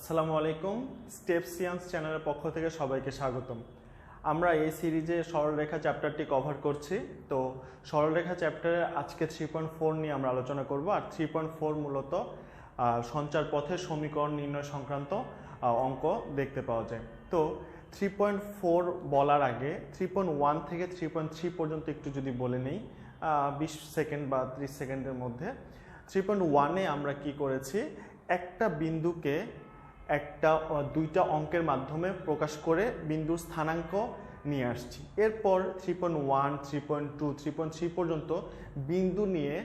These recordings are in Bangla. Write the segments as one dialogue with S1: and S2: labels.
S1: আসসালামু আলাইকুম। স্টেপস সিয়ান্স চ্যানেলের পক্ষ থেকে সবাইকে স্বাগতম। আমরা এই সিরিজে সরলরেখা চ্যাপ্টারটি কভার করছি। তো সরলরেখা চ্যাপ্টারে আজকে 3.4 নিয়ে আমরা আলোচনা করব। আর 3.4 মূলত সঞ্চার পথের সমীকরণ নির্ণয় সংক্রান্ত অঙ্ক দেখতে পাওয়া যায়। তো 3.4 বলার আগে 3.1 থেকে 3.3 পর্যন্ত একটু যদি বলে নেই 20 সেকেন্ড বা 30 সেকেন্ডের মধ্যে। 3.1-এ আমরা কি করেছি, একটা বিন্দুকে দুইটা অঙ্কের মাধ্যমে প্রকাশ করে বিন্দুর স্থানাঙ্ক নিয়ে আসছি। এরপর 3.1, 3.2, 3.3 পর্যন্ত বিন্দু নিয়ে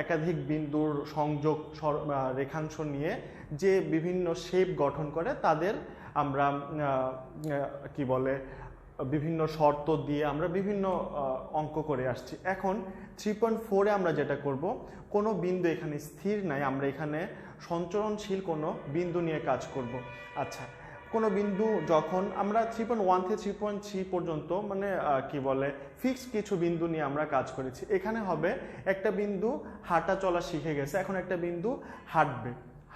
S1: একাধিক বিন্দুর সংযোগ রেখাংশ নিয়ে যে বিভিন্ন শেপ গঠন করে তাদের আমরা বিভিন্ন শর্ত দিয়ে আমরা বিভিন্ন অঙ্ক করে আসছি। এখন 3.4-এ আমরা যেটা করব, কোনো বিন্দু এখানে স্থির নাই, আমরা এখানে সঞ্চরণশীল কোনো বিন্দু নিয়ে কাজ করব। আচ্ছা, কোনো বিন্দু যখন আমরা 3.1 থেকে 3.3 পর্যন্ত ফিক্সড কিছু বিন্দু নিয়ে আমরা কাজ করেছি। এখানে হবে একটা বিন্দু হাঁটা চলা শিখে গেছে, এখন একটা বিন্দু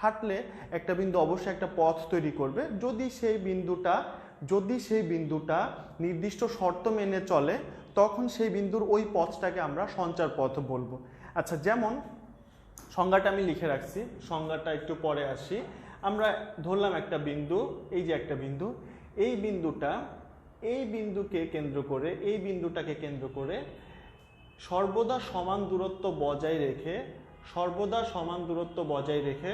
S1: হাঁটলে একটা বিন্দু অবশ্যই একটা পথ তৈরি করবে। যদি সেই বিন্দুটা নির্দিষ্ট শর্ত মেনে চলে, তখন সেই বিন্দুর ওই পথটাকে আমরা সঞ্চার পথ বলবো। আচ্ছা, যেমন সংজ্ঞাটা আমি লিখে রাখছি, সংজ্ঞাটা একটু পরে আসি। আমরা ধরলাম একটা বিন্দু, এই যে একটা বিন্দু, এই বিন্দুটাকে কেন্দ্র করে সর্বদা সমান দূরত্ব বজায় রেখে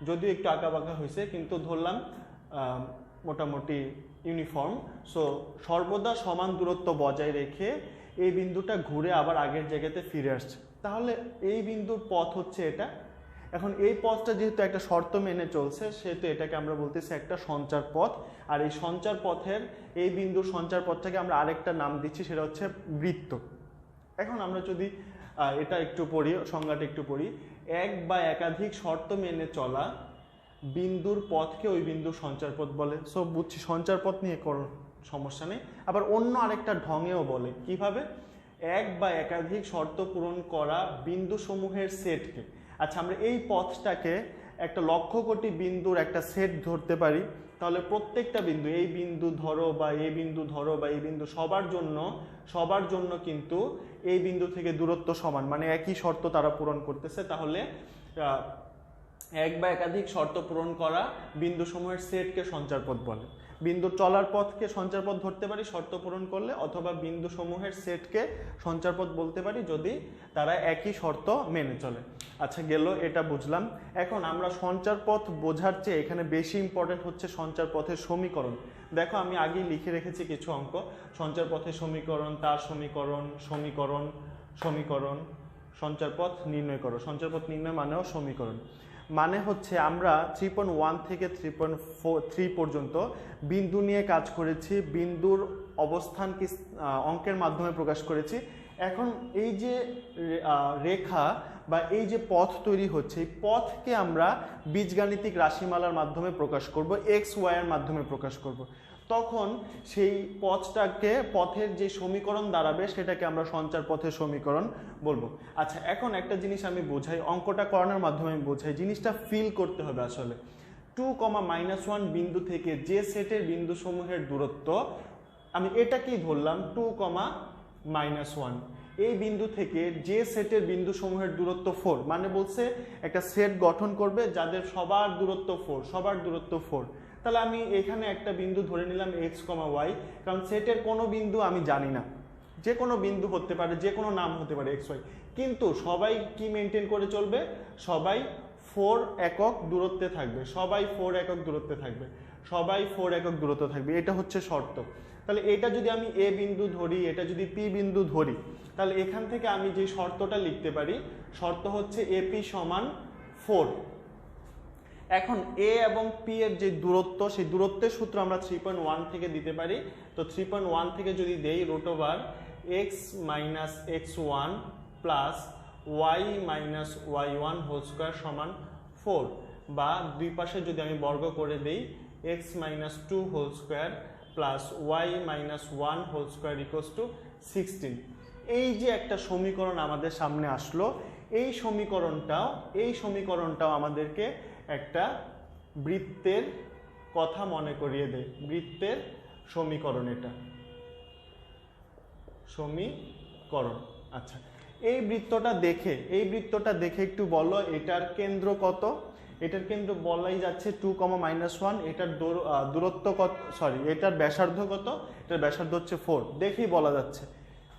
S1: যদিও একটু আঁকাবাঁকা হয়েছে, কিন্তু ধরলাম মোটামুটি ইউনিফর্ম। সো সর্বদা সমান দূরত্ব বজায় রেখে এই বিন্দুটা ঘুরে আবার আগের জায়গাতে ফিরে আসছে, তাহলে এই বিন্দুর পথ হচ্ছে এটা। এখন এই পথটা যেহেতু একটা শর্ত মেনে চলছে, সেহেতু এটাকে আমরা বলতেছি একটা সঞ্চার পথ। আর এই সঞ্চার পথের এই বিন্দুর সঞ্চার পথটাকে আমরা আরেকটা নাম দিচ্ছি, সেটা হচ্ছে বৃত্ত। এখন আমরা যদি এটা একটু পড়ি, সংজ্ঞাটা একটু পড়ি। এক বা একাধিক শর্ত মেনে চলা বিন্দুর পথকে ওই বিন্দুর সঞ্চার পথ বলে। সো বুঝছি, সঞ্চার পথ নিয়ে কোনো সমস্যা নেই। আবার অন্য আরেকটা ঢঙেও বলে, কিভাবে? এক বা একাধিক শর্ত পূরণ করা বিন্দু সমূহের সেটকে। আচ্ছা, আমরা এই পথটাকে একটা লক্ষ কোটি বিন্দুর একটা সেট ধরতে পারি। তাহলে প্রত্যেকটা বিন্দু, এই বিন্দু ধরো বা এই বিন্দু ধরো বা এই বিন্দু, সবার জন্য কিন্তু এই বিন্দু থেকে দূরত্ব সমান, মানে একই শর্ত তারা পূরণ করতেছে। তাহলে এক বা একাধিক শর্ত পূরণ করা বিন্দু সমূহের সেটকে সঞ্চারপথ বলে। বিন্দুর চলার পথকে সঞ্চারপথ ধরতে পারি শর্ত পূরণ করলে, অথবা বিন্দু সমূহের সেটকে সঞ্চারপথ বলতে পারি যদি তারা একই শর্ত মেনে চলে। আচ্ছা, গেল, এটা বুঝলাম। এখন আমরা সঞ্চারপথ বোঝার চেয়ে এখানে বেশি ইম্পর্টেন্ট হচ্ছে সঞ্চারপথের সমীকরণ। দেখো, আমি আগেই লিখে রেখেছি কিছু অঙ্ক। সঞ্চারপথের সমীকরণ, তার সমীকরণ, সঞ্চারপথ নির্ণয় করো। সঞ্চারপথ নির্ণয় মানেও সমীকরণ। মানে হচ্ছে আমরা 3.1 থেকে 3.3 পর্যন্ত বিন্দু নিয়ে কাজ করেছি, বিন্দুর অবস্থানকে অঙ্কের মাধ্যমে প্রকাশ করেছি। এখন এই যে রেখা বা এই যে পথ তৈরি হচ্ছে, এই পথকে আমরা বীজগাণিতিক রাশিমালার মাধ্যমে প্রকাশ করব, এক্স ওয়াই এর মাধ্যমে প্রকাশ করব। তখন সেই পথের যে সমীকরণ দাঁড়াবে সেটাকে আমরা সঞ্চার পথের সমীকরণ বলবো। আচ্ছা, এখন একটা জিনিস আমি বোঝাই, অঙ্কটা করানোর মাধ্যমে আমি বোঝাই, জিনিসটা ফিল করতে হবে। আসলে 2, বিন্দু থেকে যে সেটের বিন্দু সমূহের দূরত্ব, আমি এটাকেই ধরলাম 2, এই বিন্দু থেকে যে সেটের বিন্দু সমূহের দূরত্ব 4, মানে বলছে একটা সেট গঠন করবে যাদের সবার দূরত্ব 4। তাহলে আমি এখানে একটা বিন্দু ধরে নিলাম x, y, কারণ সেটের কোনো বিন্দু আমি জানি না, যে কোনো বিন্দু হতে পারে, যে কোনো নাম হতে পারে x, y, কিন্তু সবাই কি মেনটেন করে চলবে? সবাই 4 একক দূরত্বে থাকবে। এটা হচ্ছে শর্ত। তাহলে এটা যদি আমি a বিন্দু ধরি, এটা যদি p বিন্দু ধরি, তাহলে এখান থেকে আমি যে শর্তটা লিখতে পারি, শর্ত হচ্ছে AP সমান 4। এখন a এবং p এর যে দূরত্ব, সেই দূরত্বের সূত্র আমরা 3.1 থেকে দিতে পারি। তো 3.1 থেকে যদি দেই √x - x1 plus y - y1 whole square সমান 4, বা দুই পাশে যদি আমি বর্গ করে দেই x - 2 whole square plus y - 1 whole square equals to 16। এই যে একটা সমীকরণ আমাদের সামনে আসলো, এই সমীকরণটাও আমাদেরকে একটা বৃত্তের কথা মনে করিয়ে দেয়, বৃত্তের সমীকরণ, এটা সমীকরণ। আচ্ছা, এই বৃত্তটা দেখে একটু বলো এটার কেন্দ্র কত? এটার কেন্দ্র বলাই যাচ্ছে 2,-1, এটার দূরত্ব কত, সরি এটার ব্যাসার্ধ কত? এটার ব্যাসার্ধ হচ্ছে 4, দেখেই বলা যাচ্ছে।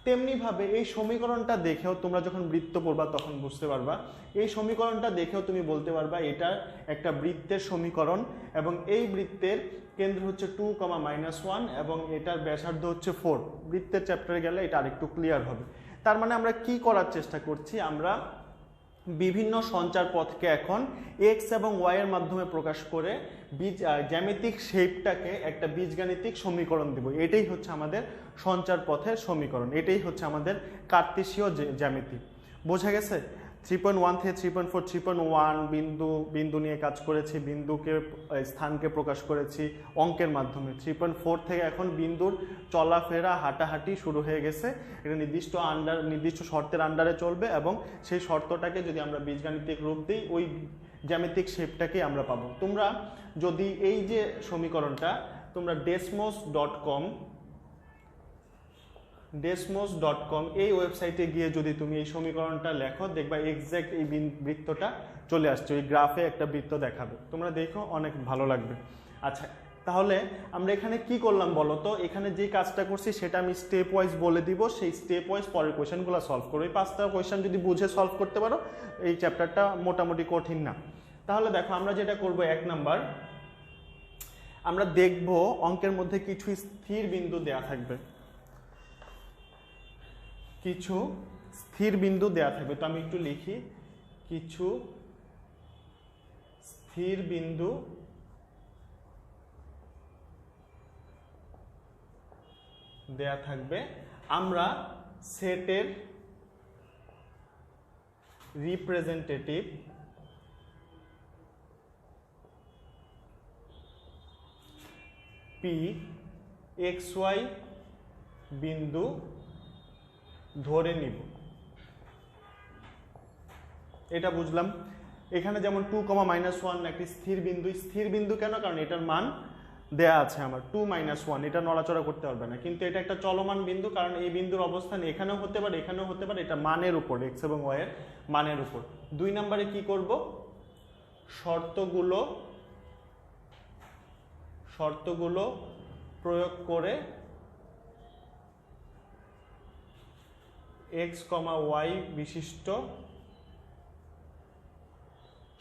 S1: তেমনিভাবে এই সমীকরণটা দেখেও তোমরা যখন বৃত্ত পড়বা তখন বুঝতে পারবা, এই সমীকরণটা দেখেও তুমি বলতে পারবা এটা একটা বৃত্তের সমীকরণ, এবং এই বৃত্তের কেন্দ্র হচ্ছে 2,-1 এবং এটার ব্যাসার্ধ হচ্ছে 4। বৃত্তের চ্যাপ্টারে গেলে এটা আরেকটু ক্লিয়ার হবে। তার মানে আমরা কি করার চেষ্টা করছি, আমরা বিভিন্ন সঞ্চার পথকে এখন এক্স এবং ওয়াই এর মাধ্যমে প্রকাশ করে জ্যামিতিক শেপটাকে একটা বীজগাণিতিক সমীকরণ দিব। এটাই হচ্ছে আমাদের সঞ্চার পথের সমীকরণ, এটাই হচ্ছে আমাদের কার্তেশীয় জ্যামিতি। বোঝা গেছে? 3.1 থেকে 3.4, 3.1 বিন্দু নিয়ে কাজ করেছি, বিন্দুকে স্থানকে প্রকাশ করেছি অঙ্কের মাধ্যমে। 3.4 থেকে এখন বিন্দুর চলাফেরা হাঁটাহাঁটি শুরু হয়ে গেছে, এটা নির্দিষ্ট শর্তের আন্ডারে চলবে, এবং সেই শর্তটাকে যদি আমরা বীজগাণিতিক রূপ দিই ওই জ্যামিতিক শেপটাকে আমরা পাবো। তোমরা যদি এই যে সমীকরণটা তোমরা desmos.com এই ওয়েবসাইটে গিয়ে যদি তুমি এই সমীকরণটা লেখো, দেখবা এক্স্যাক্ট এই বৃত্তটা চলে আসছে, ওই গ্রাফে একটা বৃত্ত দেখাবে, তোমরা দেখো অনেক ভালো লাগবে। আচ্ছা, তাহলে আমরা এখানে কি করলাম বলো তো? এখানে যে কাজটা করছি সেটা আমি স্টেপ ওয়াইজ বলে দিব, সেই স্টেপ ওয়াইজ পরের কোয়েশ্চেনগুলো সলভ করো। এই 5টা কোয়েশ্চেন যদি বুঝে সলভ করতে পারো এই চ্যাপ্টারটা মোটামুটি কঠিন না। তাহলে দেখো আমরা যেটা করব, 1 নাম্বার আমরা দেখব অঙ্কের মধ্যে কিছু স্থির বিন্দু দেয়া থাকবে, কিছু স্থির বিন্দু দেয়া থাকবে। তো আমি একটু লিখি, কিছু স্থির বিন্দু দেয়া থাকবে। আমরা সেটের রিপ্রেজেন্টেটিভ পি এক্স ওয়াই বিন্দু ধরে নিব, এটা বুঝলাম। এখানে যেমন 2,-1 একটি স্থির বিন্দু, স্থির বিন্দু কেন? কারণ এটার মান দেয়া আছে আমার 2-1, এটা নড়াচড়া করতে পারবে না, কিন্তু এটা একটা চলমান বিন্দু, কারণ এই বিন্দুর অবস্থান এখানেও হতে পারে এখানেও হতে পারে, এটা মানের উপর, এক্স এবং ওয়াই এর মানের উপর। 2 নম্বরে কি করব, শর্তগুলো প্রয়োগ করে এক্স, ওয়াই বিশিষ্ট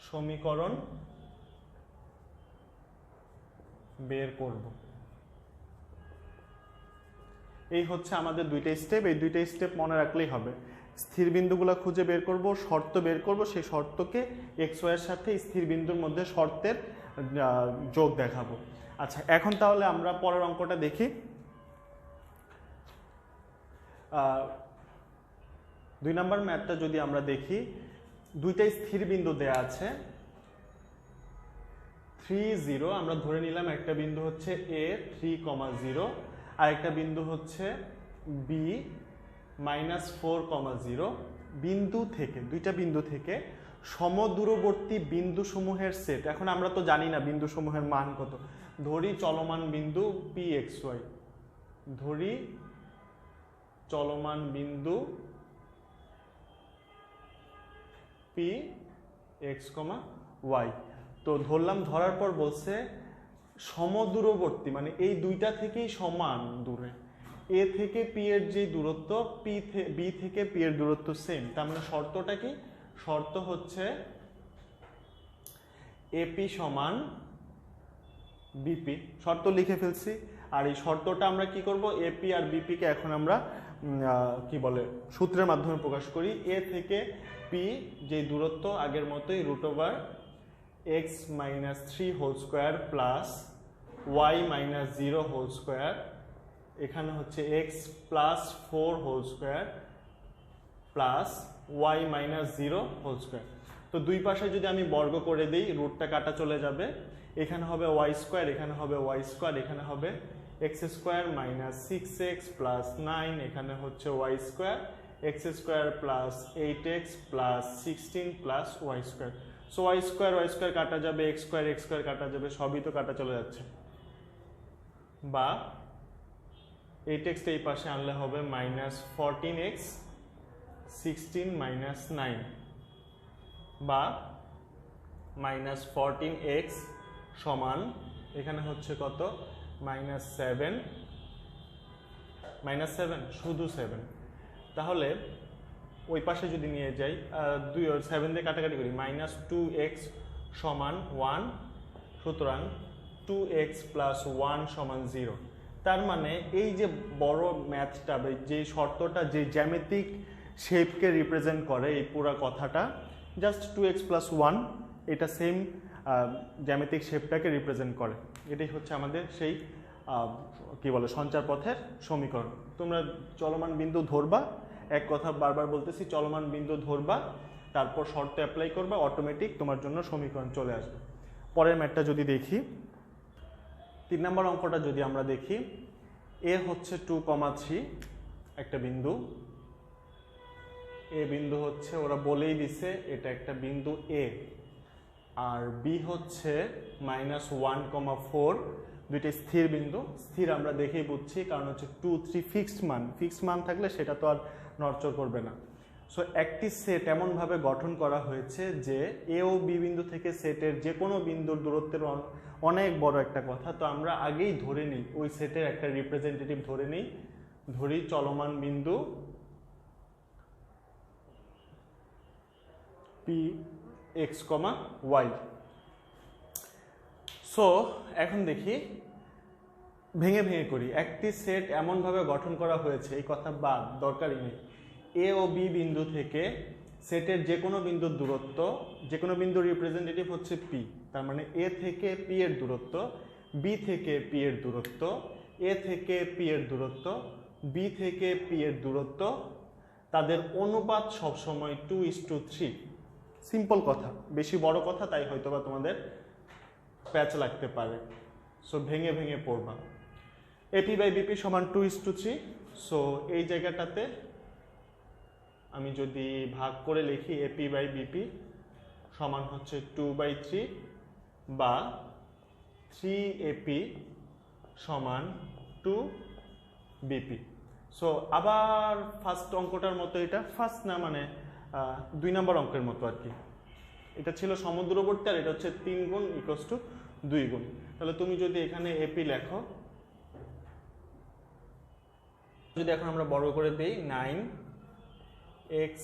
S1: সমীকরণ বের করব। এই হচ্ছে আমাদের 2টা স্টেপ, এই 2টা স্টেপ মনে রাখলেই হবে। স্থির বিন্দুগুলো খুঁজে বের করব, শর্ত বের করব, সেই শর্তকে এক্স ওয়াই এর সাথে স্থির বিন্দুর মধ্যে শর্তের যোগ দেখাবো। আচ্ছা, এখন তাহলে আমরা পরের অঙ্কটা দেখি। 2 নম্বর ম্যাথটা যদি আমরা দেখি, 2টা স্থির বিন্দু দেয়া আছে 3, 0, আমরা ধরে নিলাম একটা বিন্দু হচ্ছে A 3,0 আর একটা বিন্দু হচ্ছে B -4,0। বিন্দু থেকে, 2টা বিন্দু থেকে সমদূরবর্তী বিন্দু সমূহের সেট। এখন আমরা তো জানি না বিন্দু সমূহের মান কত, ধরি চলমান বিন্দু PXY, ধরি চলমান বিন্দু Px, y। তো ধরলাম, ধরার পর বলছে সমদূরবর্তী, মানে এই 2টা থেকেই সমান দূরে, এ থেকে পি এর যে দূরত্ব, বি থেকে পি এর দূরত্ব সেম। তার মানে শর্তটা কি? শর্ত হচ্ছে এপি সমান বিপি। শর্ত লিখে ফেলছি। আর এই শর্তটা আমরা কি করব, এপি আর বিপি কে এখন আমরা কি বলে সূত্রের মাধ্যমে প্রকাশ করি। এ থেকে পি যে দূরত্ব আগের মতোই √(x - 3 whole square plus y - 0 whole square, এখানে হচ্ছে x + 4 whole square plus y - 0 whole square. তো দুই পাশে যদি আমি বর্গ করে দিই, রুটটা কাটা চলে যাবে, এখানে হবে y স্কোয়ার, এখানে হবে y স্কোয়ার, এখানে হবে x স্কোয়ার - 6x + 9, এখানে হচ্ছে y square, x square + 8x + 16 + y square. So Y square কাটা যাবে, এক্স স্কোয়ার কাটা যাবে, সবই তো কাটা চলে যাচ্ছে। বা 8x এই পাশে আনলে হবে -14x 16 - 9, বা -14x সমান এখানে হচ্ছে কত -7 শুধু 7। তাহলে ওই পাশে যদি নিয়ে যাই 7 দিয়ে কাটাকাটি করি, -2x সমান 1, সুতরাং 2x + 1 সমান 0। তার মানে এই যে বড় ম্যাথটা, যে শর্তটা যে জ্যামিতিক শেপকে রিপ্রেজেন্ট করে, এই পুরো কথাটা জাস্ট 2x + 1 এটা সেম জ্যামিতিক শেপটাকে রিপ্রেজেন্ট করে। এটাই হচ্ছে আমাদের সেই কি বলে সঞ্চার পথের সমীকরণ। তোমরা চলমান বিন্দু ধরবা, এক কথা বারবার বলতেছি, চলমান বিন্দু ধরবা, তারপর শর্ত অ্যাপ্লাই করবা, অটোমেটিক তোমার জন্য সমীকরণ চলে আসবে। পরের ম্যাথটা যদি দেখি, 3 নম্বর অঙ্কটা যদি আমরা দেখি, এ হচ্ছে 2,3 একটা বিন্দু, এ বিন্দু হচ্ছে ওরা বলেই দিছে এটা একটা বিন্দু এ, আর বি হচ্ছে -1,4, দুইটা স্থির বিন্দু। স্থির আমরা দেখেই বুঝছি, কারণ হচ্ছে 2, 3 ফিক্সড মান থাকলে সেটা তো আর নড়চড় করবে না। সো একটি সেট এমনভাবে গঠন করা হয়েছে যে এ ও বি বিন্দু থেকে সেটের যে কোনো বিন্দুর দূরত্বের অনেক বড় একটা কথা। তো আমরা আগেই ধরে নিই ওই সেটের একটা রিপ্রেজেন্টেটিভ ধরি চলমান বিন্দু পি এক্স, ওয়াই। সো এখন দেখি, ভেঙে করি। একটি সেট এমনভাবে গঠন করা হয়েছে, এই কথা বাদ, দরকারই নেই। এ ও বি বিন্দু থেকে সেটের যে কোনো বিন্দুর দূরত্ব, যে কোনো বিন্দুর রিপ্রেজেন্টেটিভ হচ্ছে পি। তার মানে এ থেকে পি এর দূরত্ব, বি থেকে পি এর দূরত্ব, এ থেকে পি এর দূরত্ব, বি থেকে পি এর দূরত্ব, তাদের অনুপাত সবসময় 2:3। সিম্পল কথা, বেশি বড় কথা, তাই হয়তোবা তোমাদের প্যাচ লাগতে পারে। সো ভেঙে পড়বা। এপি বাই বিপি সমান 2:3। সো এই জায়গাটাতে আমি যদি ভাগ করে লিখি, এপি বাই বিপি সমান হচ্ছে 2/3, বা 3AP সমান 2BP। সো আবার ফার্স্ট অঙ্কটার মতো, এটা ফার্স্ট না, মানে 2 নম্বর অঙ্কের মতো আর কি। এটা ছিল সমদূরবর্তী, আর এটা হচ্ছে 3 গুণ = 2 গুণ। তাহলে তুমি যদি এখানে এপি লেখো, যদি এখন আমরা বড় করে দিই, 9x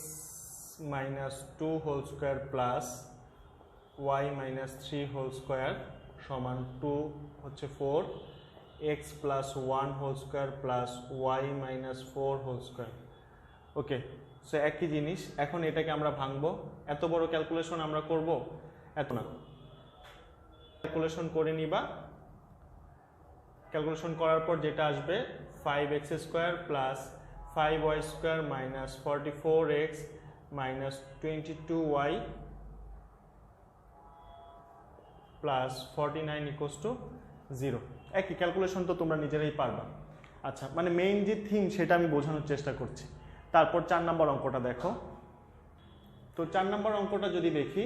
S1: - 2 whole square plus y - 3 whole square সমান 2 হচ্ছে 4, x + 1 whole square plus y - 4 whole square. Okay, so একই জিনিস। এখন এটাকে আমরা ভাঙবো। এত বড় ক্যালকুলেশন আমরা করব? এত না, ক্যালকুলেশন করে নিবা। ক্যালকুলেশন করার পর যেটা আসবে, 5x square plus 5y square minus 44x minus 22y plus 49 = 0। একই ক্যালকুলেশন তো তোমরা নিজেরাই পারবা। আচ্ছা, মানে মেইন যে থিম সেটা আমি বোঝানোর চেষ্টা করছি। তারপর 4 নম্বর অঙ্কটা দেখো। তো 4 নম্বর অঙ্কটা যদি দেখি,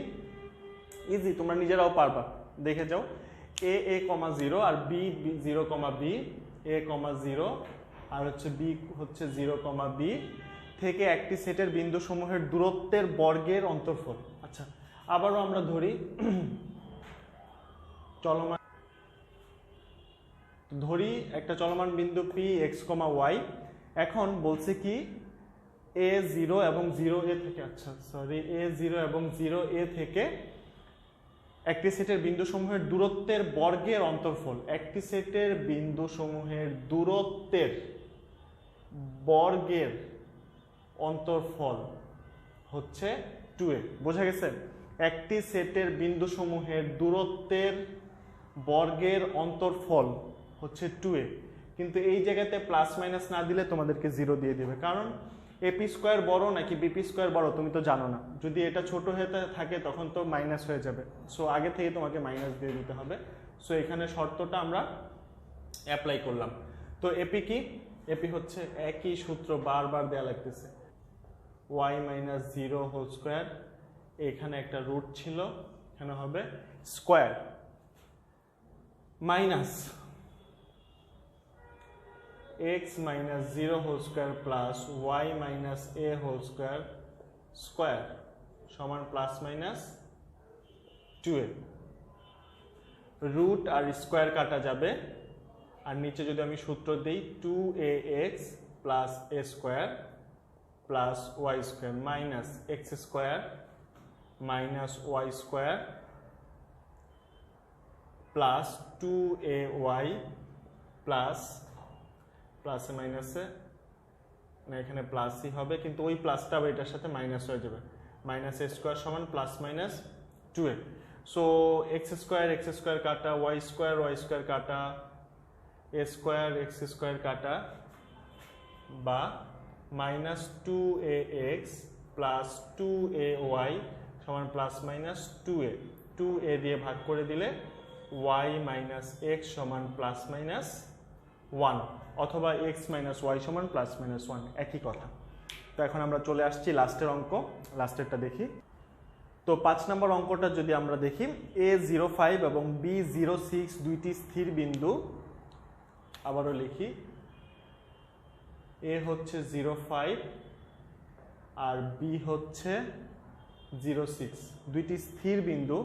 S1: ইজি, তোমরা নিজেরাও পারবা, দেখে যাও। a 0 R b 0, b a 0 আর হচ্ছে b হচ্ছে 0, b থেকে একটি সেটের বিন্দু সমূহের দূরত্বের বর্গের অন্তর্ফল। আচ্ছা, আবারও আমরা ধরি একটা চলমান বিন্দু p x, y। এখন বলছে কি a0 এবং 0a থেকে, আচ্ছা সরি, a0 এবং 0a থেকে একটি সেটের বিন্দুসমূহের দূরত্বের বর্গের অন্তর্ফল। একটি সেটের বিন্দুসমূহের দূরত্বের বর্গের অন্তর্ফল হচ্ছে 2a। বোঝা গেছে? একটি সেটের বিন্দুসমূহের দূরত্বের বর্গের অন্তর্ফল হচ্ছে 2a। কিন্তু এই জায়গাতে প্লাস মাইনাস না দিলে তোমাদেরকে 0 দিয়ে দেবে, কারণ এপি স্কোয়ার বড় নাকি বিপি স্কোয়ার বড় তুমি তো জানো না। যদি এটা ছোট হয়ে থাকে তখন তো মাইনাস হয়ে যাবে। সো আগে থেকে তোমাকে মাইনাস দিয়ে দিতে হবে। সো এখানে শর্তটা আমরা অ্যাপ্লাই করলাম। তো এপি কি? এপি হচ্ছে একই সূত্র, বারবার দেওয়া লাগতেছে, y - 0 হোল স্কোয়ার এখানে একটা রুট ছিল, এখানে হবে square minus x minus 0 whole square plus y minus a whole square square সমান প্লাস মাইনাস 2a। রুট আর স্কোয়ার কাটা যাবে, আর নিচে যদি আমি সূত্র দিই 2ax plus a square plus y square minus x square minus y square plus 2ay plus প্লাসে মাইনাসে না, এখানে প্লাসই হবে কিন্তু ওই প্লাসটা আবার এটার সাথে মাইনাস হয়ে যাবে, মাইনাস এ স্কোয়ার সমান plus minus 2a। So x square কাটা, ওয়াই স্কোয়ার কাটা, এ স্কোয়ার এক্স স্কোয়ার কাটা, বা মাইনাস 2ax প্লাস 2ay সমান প্লাস মাইনাস 2a। 2a দিয়ে ভাগ করে দিলে y মাইনাস এক্স সমান প্লাস মাইনাস 1, অথবা x মাইনাস ওয়াই সমান প্লাস মাইনাস 1, একই কথা। তো এখন আমরা চলে আসছি লাস্টের অঙ্ক, লাস্টেরটা দেখি। তো 5 নম্বর অঙ্কটা যদি আমরা দেখি, a05 এবং b06 দুইটি স্থির বিন্দু, আবারও লিখি, a হচ্ছে 05 আর b হচ্ছে 06, দুইটি স্থির বিন্দু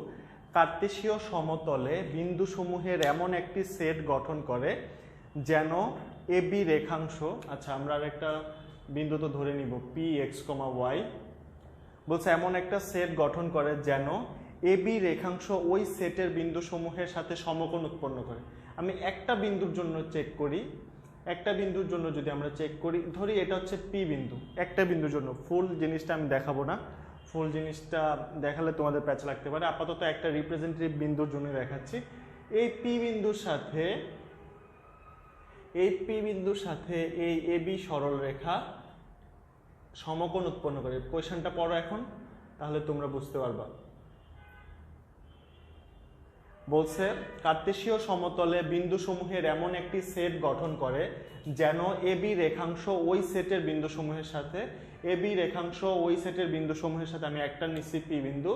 S1: কার্তেশীয় সমতলে বিন্দুসমূহের এমন একটি সেট গঠন করে যেন AB রেখাংশ, আচ্ছা আমরা আর একটা বিন্দু তো ধরে নিব px, y, বলছে এমন একটা সেট গঠন করে যেন AB রেখাংশ ওই সেটের বিন্দুসমূহের সাথে সমকোণ উৎপন্ন করে। আমি একটা বিন্দুর জন্য চেক করি, একটা বিন্দুর জন্য যদি আমরা চেক করি, ধরি এটা হচ্ছে P বিন্দু, একটা বিন্দুর জন্য, ফুল জিনিসটা আমি দেখাবো না, ফুল জিনিসটা দেখালে তোমাদের প্যাচ লাগতে পারে, আপাতত একটা রিপ্রেজেন্টেটিভ বিন্দুর জন্য দেখাচ্ছি। এই P বিন্দুর সাথে এই AB সরল রেখা সমকোণ উৎপন্ন করে। কোয়েশ্চেনটা পড়ো এখন, তাহলে তোমরা বুঝতে পারবা। বলছে কার্তেশীয় সমতলে বিন্দুসমূহের এমন একটি সেট গঠন করে যেন AB রেখাংশ ওই সেটের বিন্দুসমূহের সাথে আমি একটা নিচ্ছি P বিন্দু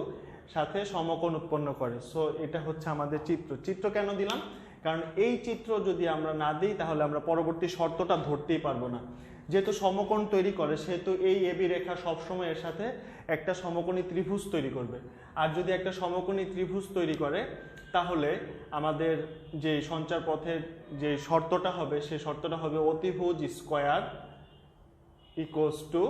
S1: সাথে সমকোণ উৎপন্ন করে। সো এটা হচ্ছে আমাদের চিত্র কেন দিলাম, কারণ এই চিত্র যদি আমরা না দিই তাহলে আমরা পরবর্তী শর্তটা ধরতেই পারবো না। যেহেতু সমকোণ তৈরি করে, সেহেতু এই AB রেখা সবসময় এর সাথে একটা সমকোণী ত্রিভুজ তৈরি করবে। আর যদি একটা সমকোণী ত্রিভুজ তৈরি করে, তাহলে আমাদের যে সঞ্চার পথের যে শর্তটা হবে, সেই শর্তটা হবে অতিভুজ স্কোয়ার ইকুয়ালস টু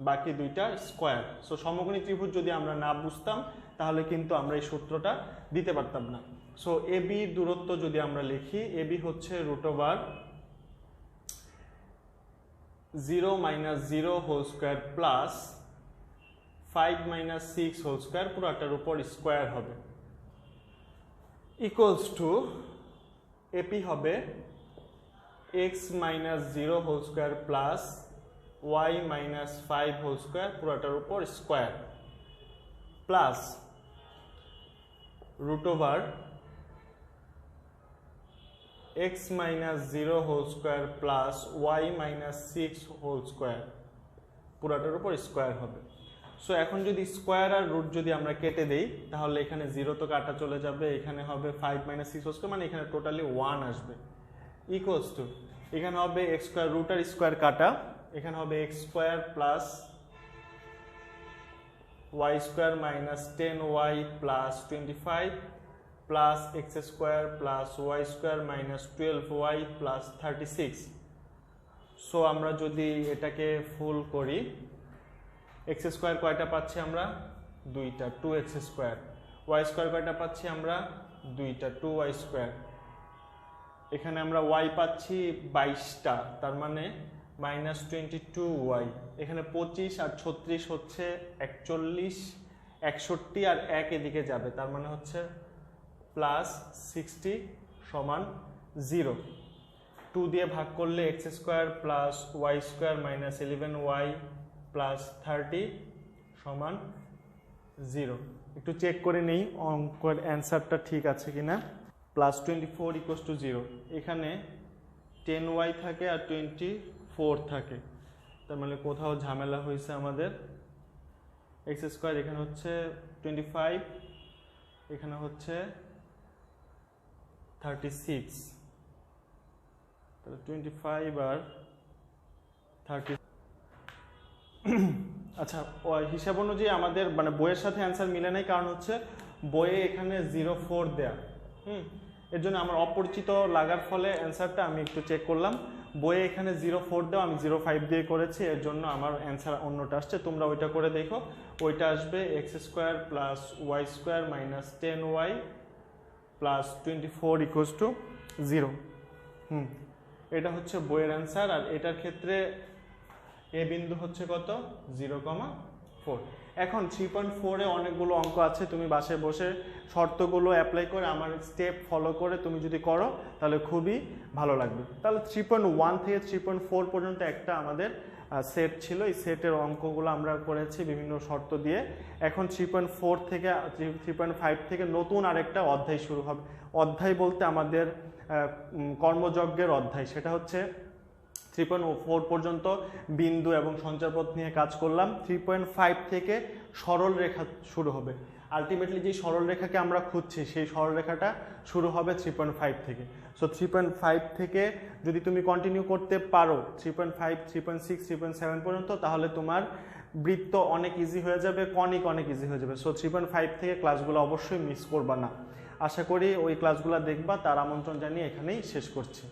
S1: বাকি দুইটা স্কোয়ার। সো সমকোণী ত্রিভুজ যদি আমরা না বুঝতাম তাহলে কিন্তু আমরা এই সূত্রটা দিতে পারতাম না। সো AB দূরত্ব যদি আমরা লিখি, AB হচ্ছে √0 - 0 whole square plus 5 - 6 whole square, পুরোটার উপর স্কোয়ার হবে, ইকুয়ালস টু AP হবে x - 0 whole square plus y - 5 whole square, পুরোটার উপর square, plus √x - 0 whole square plus y - 6 whole square, পুরোটার উপর স্কোয়ার হবে। সো এখন যদি স্কোয়ার আর রুট যদি আমরা কেটে দেই, তাহলে এখানে 0 তো কাটা চলে যাবে, এখানে হবে 5 - 6 হোল স্কোয়ার, মানে এখানে টোটালি 1 আসবে, ইকুয়ালস টু এখানে হবে x স্কোয়ার, রুট আর স্কোয়ার কাটা, এখানে হবে x square plus y square minus 10y plus 25 plus x square plus y square minus 12y plus 36। So আমরা যদি এটাকে ফুল করি, x স্কোয়ার কয়টা পাচ্ছি আমরা? দুইটা, 2x স্কোয়ার। y স্কোয়ার কয়টা পাচ্ছি আমরা? দুইটা, 2y স্কোয়ার। এখানে আমরা y পাচ্ছি 22টা, তার মানে মাইনাস 22y। এখানে 25 আর 36 হচ্ছে 41, 61 আর 1 এদিকে যাবে, তার মানে হচ্ছে প্লাস 60 সমান 0। 2 দিয়ে ভাগ করলে x square plus y square minus 11y plus 30 সমান 0। একটু চেক করে নেই অঙ্কের অ্যান্সারটা ঠিক আছে কিনা। প্লাস 24 ইকুয়ালস টু 0, এখানে 10y থাকে আর 24 থাকে, তার মানে কোথাও ঝামেলা হয়েছে আমাদের। এক্স স্কোয়ার এখানে হচ্ছে 25, এখানে হচ্ছে 36, তাহলে 25 আর 30। আচ্ছা, হিসাব অনুযায়ী আমাদের মানে বইয়ের সাথে অ্যান্সার মিলে নাই, কারণ হচ্ছে বইয়ে এখানে 04 দেয়া। এর জন্য আমার অপরিচিত লাগার ফলে অ্যান্সারটা আমি একটু চেক করলাম, বইয়ে এখানে 04 দেওয়া, আমি 05 দিয়ে করেছি, এর জন্য আমার অ্যান্সার অন্যটা আসছে। তোমরা ওইটা করে দেখো, ওইটা আসবে X square plus Y square minus 10y plus 24 equals to 0। এটা হচ্ছে বইয়ের অ্যান্সার। আর এটার ক্ষেত্রে এ বিন্দু হচ্ছে কত, 0,4। এখন 3.4-এ অনেকগুলো অঙ্ক আছে, তুমি বাসায় বসে শর্তগুলো অ্যাপ্লাই করে আমার স্টেপ ফলো করে তুমি যদি করো তাহলে খুবই ভালো লাগবে। তাহলে 3.1 থেকে 3.4 পর্যন্ত একটা আমাদের সেট ছিল, এই সেটের অঙ্কগুলো আমরা করেছি বিভিন্ন শর্ত দিয়ে। এখন 3.4 থেকে 3.5 থেকে নতুন আরেকটা অধ্যায় শুরু হবে। অধ্যায় বলতে আমাদের কর্মযজ্ঞের অধ্যায়, সেটা হচ্ছে 3.4 পর্যন্ত বিন্দু এবং সঞ্চারপথ নিয়ে কাজ করলাম। 3.5 থেকে সরল রেখা শুরু হবে। আলটিমেটলি যে সরল রেখাকে আমরা খুঁজছি সেই সরল রেখাটা শুরু হবে 3.5 থেকে। সো 3.5 থেকে যদি তুমি কন্টিনিউ করতে পারো 3.5, 3.6, 3.7 পর্যন্ত, তাহলে তোমার বৃত্ত অনেক ইজি হয়ে যাবে, কনিক অনেক ইজি হয়ে যাবে। সো 3.5 থেকে ক্লাসগুলো অবশ্যই মিস করবা না। আশা করি ওই ক্লাসগুলো দেখবা। তার আমন্ত্রণ জানিয়ে এখানেই শেষ করছি।